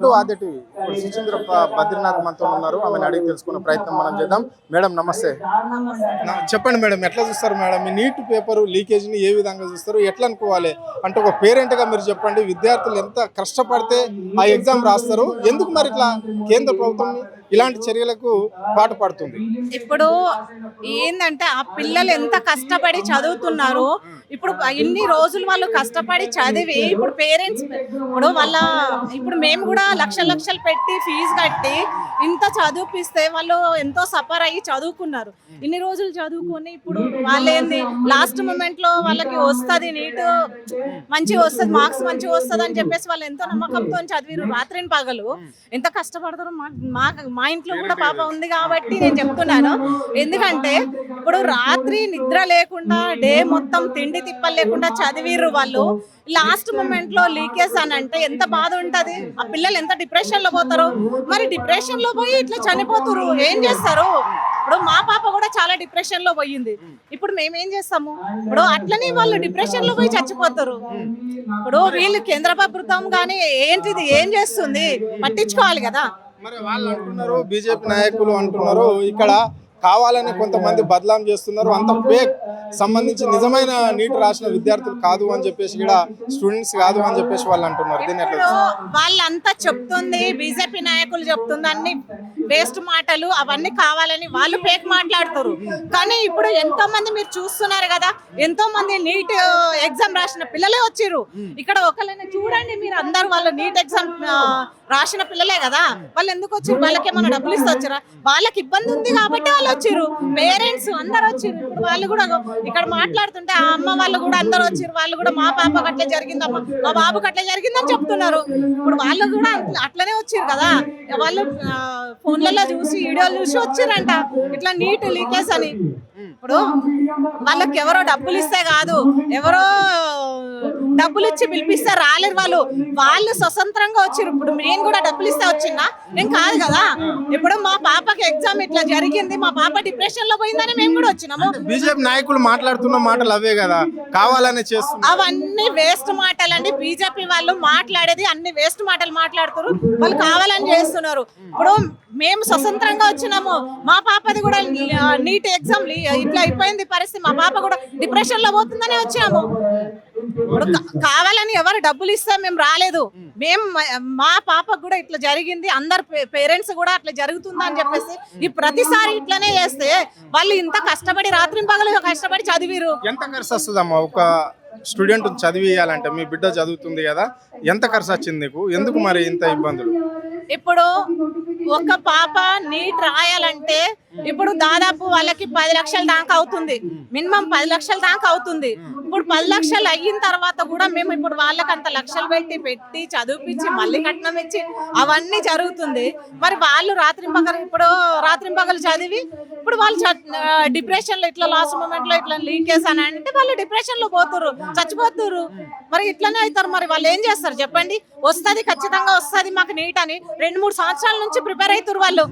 ఆద్యటి సుచంద్ర బద్రీనాథ్ మనతో ఉన్నారు. ఆమెను అడిగి తెలుసుకునే ప్రయత్నం మనం చేద్దాం. మేడం నమస్తే. చెప్పండి మేడం, ఎట్లా చూస్తారు మేడం ఈ నీట్ పేపర్ లీకేజ్ని? ఏ విధంగా చూస్తారు, ఎట్లా అనుకోవాలి అంటే ఒక పేరెంట్గా మీరు చెప్పండి. విద్యార్థులు ఎంత కష్టపడితే ఆ ఎగ్జామ్ రాస్తారు, ఎందుకు మరి ఇట్లా కేంద్ర ప్రభుత్వం ఇలాంటి చర్యలకు పాటుపడుతుంది? ఇప్పుడు ఏంటంటే ఆ పిల్లలు ఎంత కష్టపడి చదువుతున్నారు. ఇప్పుడు ఇన్ని రోజులు వాళ్ళు కష్టపడి చదివి ఇప్పుడు పేరెంట్స్ ఇప్పుడు మేము కూడా లక్షలు పెట్టి ఫీజు కట్టి ఇంత చదివిపిస్తే వాళ్ళు ఎంతో సఫర్ అయ్యి చదువుకున్నారు. ఇన్ని రోజులు చదువుకొని ఇప్పుడు వాళ్ళేంది లాస్ట్ మూమెంట్ లో వాళ్ళకి వస్తుంది, నీట్ మంచిగా వస్తుంది, మార్క్స్ మంచిగా వస్తుంది అని చెప్పేసి వాళ్ళు ఎంతో నమ్మకంతో చదివారు. రాత్రిని పగలు ఎంత కష్టపడతారో మా ఇంట్లో కూడా పాప ఉంది కాబట్టి నేను చెప్తున్నాను. ఎందుకంటే ఇప్పుడు రాత్రి నిద్ర లేకుండా డే మొత్తం తిండి తిప్పలు లేకుండా చదివిర్రు వాళ్ళు. లాస్ట్ మూమెంట్ లో లీకేజ్ అని అంటే ఎంత బాధ ఉంటది. ఆ పిల్లలు ఎంత డిప్రెషన్ లో పోతారు. మరి డిప్రెషన్ లో పోయి ఇట్లా చనిపోతారు, ఏం చేస్తారు? ఇప్పుడు మా పాప కూడా చాలా డిప్రెషన్ లో పోయింది. ఇప్పుడు మేమేం చేస్తాము? ఇప్పుడు అట్లనే వాళ్ళు డిప్రెషన్ లో పోయి చచ్చిపోతారు. ఇప్పుడు వీళ్ళు కేంద్ర ప్రభుత్వం గానీ ఏంటిది ఏం చేస్తుంది పట్టించుకోవాలి కదా. మరి వాళ్ళు అంటున్నారు, బీజేపీ నాయకులు అంటున్నారు ఇక్కడ కావాలని కొంతమంది బదలాం చేస్తున్నారు, అంత ఫేక్ సంబంధించి నిజమైన నీట్ రాసిన విద్యార్థులు కాదు అని చెప్పేసి కూడా స్టూడెంట్స్ కాదు అని చెప్పేసి వాళ్ళు అంటున్నారు. దీని వాళ్ళంతా చెప్తుంది బీజేపీ నాయకులు చెప్తుంది అన్ని వేస్ట్ మాటలు, అవన్నీ కావాలని వాళ్ళు ఫేక్ మాట్లాడుతారు. కానీ ఇప్పుడు ఎంతో మంది మీరు చూస్తున్నారు కదా, ఎంతో మంది నీట్ ఎగ్జామ్ రాసిన పిల్లలే వచ్చిర్రు. ఇక్కడ ఒకళ్ళని చూడండి మీరు, అందరు వాళ్ళు నీట్ ఎగ్జామ్ రాసిన పిల్లలే కదా, వాళ్ళు ఎందుకు వచ్చారు? వాళ్ళకి ఏమైనా డబ్బులు ఇస్తే వచ్చారా? వాళ్ళకి ఇబ్బంది ఉంది కాబట్టి వాళ్ళు వచ్చారు. పేరెంట్స్ అందరు వచ్చారు. ఇప్పుడు వాళ్ళు కూడా ఇక్కడ మాట్లాడుతుంటే ఆ అమ్మ వాళ్ళు కూడా అందరు వచ్చారు. వాళ్ళు కూడా మా పాపకు అట్లే జరిగిందమ్మా, మా బాబుకి అట్లే జరిగిందని చెప్తున్నారు. ఇప్పుడు వాళ్ళు కూడా అట్లనే వచ్చారు కదా, వాళ్ళు ఫోన్లలో చూసి వీడియోలు చూసి వచ్చారంట ఇట్లా నీట్ లీకేజ్ అని. ఇప్పుడు వాళ్ళకి ఎవరో డబ్బులు ఇస్తే కాదు, ఎవరో డబ్బులు ఇచ్చి పిలిపిస్తే రాలేరు. వాళ్ళు స్వతంత్రంగా వచ్చారు. ఇప్పుడు నేను కూడా డబ్బులు ఇస్తే వచ్చిందా? నేను కాదు కదా. ఇప్పుడు మా పాపకి ఎగ్జామ్ ఇట్లా జరిగింది, మా పాప డిప్రెషన్ లో పోయిందని మేము కూడా వచ్చినాము. బీజేపీ నాయకులు మాట్లాడుతున్న మాటలు అవే కదా, కావాలని చేస్తున్నారు. అవన్నీ వేస్ట్ మాటలు అండి. బీజేపీ వాళ్ళు మాట్లాడేది అన్ని వేస్ట్ మాటలు మాట్లాడుతారు. వాళ్ళు కావాలని చేస్తున్నారు. ఇప్పుడు మేము స్వతంత్రంగా వచ్చినాము, మా పాపది కూడా నీట్ ఎగ్జామ్ ఇట్లా అయిపోయింది పరిస్థితి, మా పాప కూడా డిప్రెషన్ లో పోతుందని వచ్చినాము. ఇప్పుడు కావాలని ఎవరు డబ్బులు ఇస్తే మేము రాలేదు. మేము మా పాపకు కూడా ఇట్లా జరిగింది, అందరు పేరెంట్స్ కూడా అట్లా జరుగుతుందా అని చెప్పేసి ఈ ప్రతిసారి ఇట్లానే చేస్తే వాళ్ళు ఇంత కష్టపడి రాత్రి పగలు కష్టపడి చదివిరు. ఎంత ఖర్చు వస్తుందమ్మా ఒక స్టూడెంట్ చదివియాలంటే? మీ బిడ్డ చదువుతుంది కదా, ఎంత ఖర్చు వచ్చింది నీకు? ఎందుకు మరి ఇంత ఇబ్బందులు? ఇప్పుడు ఒక పాప నీట్ రాయాలంటే ఇప్పుడు దాదాపు వాళ్ళకి 10 లక్షల దాకా అవుతుంది, మినిమం 10 లక్షల దాకా అవుతుంది. ఇప్పుడు 10 లక్షలు అయిన తర్వాత కూడా మేము ఇప్పుడు వాళ్ళకి అంత లక్షలు పెట్టి చదివిపించి మళ్ళీ కట్నం ఇచ్చి అవన్నీ జరుగుతుంది. మరి వాళ్ళు రాత్రి పగలు చదివి ఇప్పుడు వాళ్ళు డిప్రెషన్ లో ఇట్లా లాస్ట్ మూమెంట్ లో ఇట్లా లీకేజ్ అని అంటే వాళ్ళు డిప్రెషన్ లో పోతున్నారు, చచ్చిపోతున్నారు. మరి ఇట్లనే అవుతారు. మరి వాళ్ళు ఏం చేస్తారు చెప్పండి? వస్తుంది, ఖచ్చితంగా వస్తుంది మాకు నీట్ అని 2-3 సంవత్సరాల నుంచి ప్రిపేర్ అవుతారు వాళ్ళు.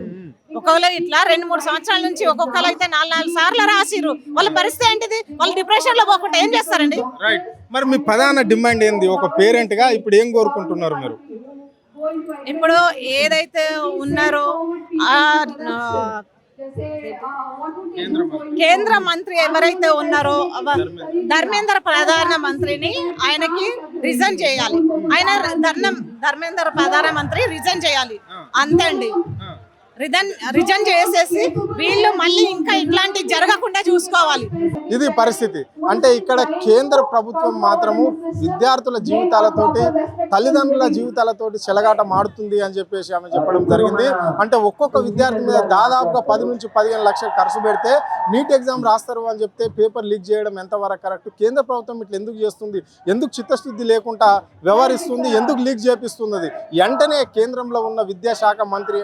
ఒకవేళ ఇట్లా 2-3 సంవత్సరాల నుంచి ఒక్కొక్కరు అయితే 4 సార్లు రాసిరు. వాళ్ళ పరిస్థితి ఏంటిది? వాళ్ళు డిప్రెషన్ లో పోకుండా ఏం చేస్తారండి? రైట్. మరి మీ ప్రధాన డిమాండ్ ఏంది ఒక పేరెంట్ గా? ఇప్పుడు ఏం కోరుకుంటున్నారు మీరు? ఇప్పుడు ఏదైతే ఉన్నారో కేంద్ర మంత్రి ఎవరైతే ఉన్నారో ధర్మేంద్ర ప్రధాన మంత్రిని ఆయనకి రిజైన్ చేయాలి. ఆయన ధర్మేంద్ర ప్రధాన మంత్రి రిజైన్ చేయాలి, అంతే అండి. రిజైన్ చేసేసి వీళ్ళు మళ్ళీ ఇంకా ఇట్లాంటి జరగకుండా చూసుకోవాలి. ఇది పరిస్థితి. అంటే ఇక్కడ కేంద్ర ప్రభుత్వం మాత్రము విద్యార్థుల జీవితాలతోటి, తల్లిదండ్రుల జీవితాలతోటి చెలగాట మాడుతుంది అని చెప్పేసి ఆమె చెప్పడం జరిగింది. అంటే ఒక్కొక్క విద్యార్థి మీద దాదాపుగా 10 నుంచి 15 లక్షలు ఖర్చు పెడితే నీట్ ఎగ్జామ్ రాస్తారు అని చెప్తే పేపర్ లీక్ చేయడం ఎంతవరకు కరెక్ట్? కేంద్ర ప్రభుత్వం ఇట్లా ఎందుకు చేస్తుంది? ఎందుకు చిత్తశుద్ధి లేకుండా వ్యవహరిస్తుంది? ఎందుకు లీక్ చేపిస్తున్నది? వెంటనే కేంద్రంలో ఉన్న విద్యాశాఖ మంత్రి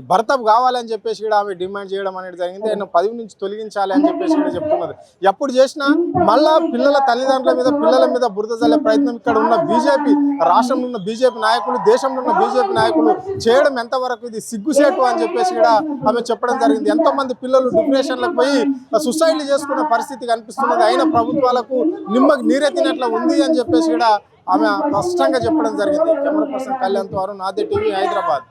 భర్త కావాలని చెప్పేసి కూడా ఆమె డిమాండ్ చేయడం అనేది జరిగింది. ఆయన పదవి నుంచి తొలగించాలి అని చెప్పేసి కూడా చెప్తున్నది. ఎప్పుడు చేసినా మళ్ళా పిల్లల తల్లిదండ్రుల మీద, పిల్లల మీద బురద జల్లే ప్రయత్నం ఇక్కడ ఉన్న బీజేపీ, రాష్ట్రంలో ఉన్న బీజేపీ నాయకులు, దేశంలో ఉన్న బీజేపీ నాయకులు చేయడం ఎంతవరకు ఇది సిగ్గుసేటు అని చెప్పేసి కూడా ఆమె చెప్పడం జరిగింది. ఎంతో మంది పిల్లలు డిప్రెషన్లకు పోయి సూసైడ్లు చేసుకున్న పరిస్థితి కనిపిస్తున్నది. అయినా ప్రభుత్వాలకు నిమ్మకి నీరెత్తినట్లు ఉంది అని చెప్పేసి కూడా ఆమె స్పష్టంగా చెప్పడం జరిగింది. కెమెరా పర్సన్ కళ్యాణ్ తో అరుణ్, ఆద్య టీవీ, హైదరాబాద్.